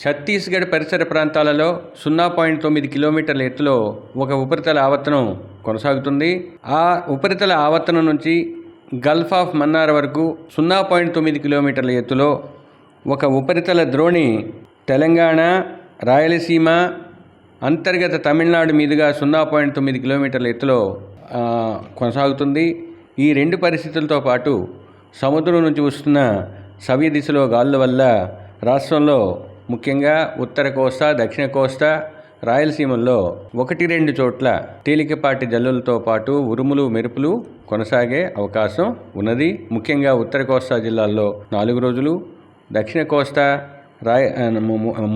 ఛత్తీస్గఢ్ పరిసర ప్రాంతాలలో 0.9 కిలోమీటర్ల ఎత్తులో ఒక ఉపరితల ఆవర్తనం కొనసాగుతుంది. ఆ ఉపరితల ఆవర్తనం నుంచి గల్ఫ్ ఆఫ్ మన్నార్ వరకు 0.9 కిలోమీటర్ల ఎత్తులో ఒక ఉపరితల ద్రోణి తెలంగాణ, రాయలసీమ, అంతర్గత తమిళనాడు మీదుగా 0.9 కిలోమీటర్ల ఎత్తులో కొనసాగుతుంది. ఈ రెండు పరిస్థితులతో పాటు సముద్రం నుంచి వస్తున్న సవ్య దిశలో గాలుల వల్ల రాష్ట్రంలో ముఖ్యంగా ఉత్తర కోస్తా, దక్షిణ కోస్తా, రాయలసీమల్లో 1-2 చోట్ల తేలికపాటి జల్లులతో పాటు ఉరుములు, మెరుపులు కొనసాగే అవకాశం ఉన్నది. ముఖ్యంగా ఉత్తర కోస్తా జిల్లాల్లో 4 రోజులు, దక్షిణ కోస్తా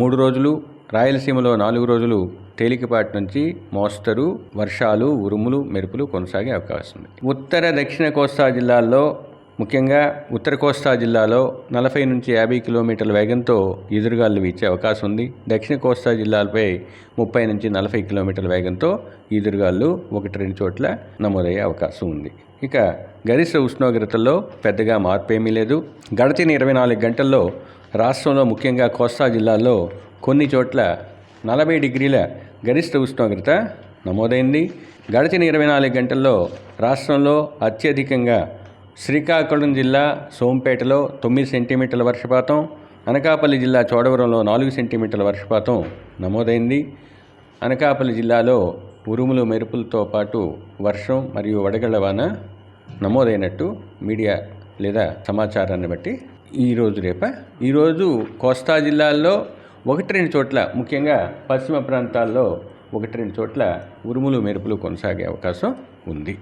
3 రోజులు, రాయలసీమలో 4 రోజులు తేలికపాటి నుంచి మోస్తరు వర్షాలు, ఉరుములు, మెరుపులు కొనసాగే అవకాశం ఉంది. ఉత్తర దక్షిణ కోస్తా జిల్లాల్లో ముఖ్యంగా ఉత్తర కోస్తా జిల్లాలో 40 నుంచి 50 కిలోమీటర్ల వేగంతో ఈదురుగాలు వీచే అవకాశం ఉంది. దక్షిణ కోస్తా జిల్లాలపై 30 నుంచి 40 కిలోమీటర్ల వేగంతో ఈదురుగాలు 1-2 చోట్ల నమోదయ్యే అవకాశం ఉంది. ఇక గరిష్ట ఉష్ణోగ్రతల్లో పెద్దగా మార్పు ఏమీ లేదు. గడిచిన 24 గంటల్లో రాష్ట్రంలో ముఖ్యంగా కోస్తా జిల్లాల్లో కొన్ని చోట్ల 40 డిగ్రీల గరిష్ట ఉష్ణోగ్రత నమోదైంది. గడిచిన 24 గంటల్లో రాష్ట్రంలో అత్యధికంగా శ్రీకాకుళం జిల్లా సోంపేటలో 9 సెంటీమీటర్ల వర్షపాతం, అనకాపల్లి జిల్లా చోడవరంలో 4 సెంటీమీటర్ల వర్షపాతం నమోదైంది. అనకాపల్లి జిల్లాలో ఉరుములు, మెరుపులతో పాటు వర్షం మరియు వడగళ్ల వాన నమోదైనట్టు మీడియా లేదా సమాచారాన్ని బట్టి ఈరోజు కోస్తా జిల్లాల్లో 1-2 చోట్ల ముఖ్యంగా పశ్చిమ ప్రాంతాల్లో 1-2 చోట్ల ఉరుములు, మెరుపులు కొనసాగే అవకాశం ఉంది.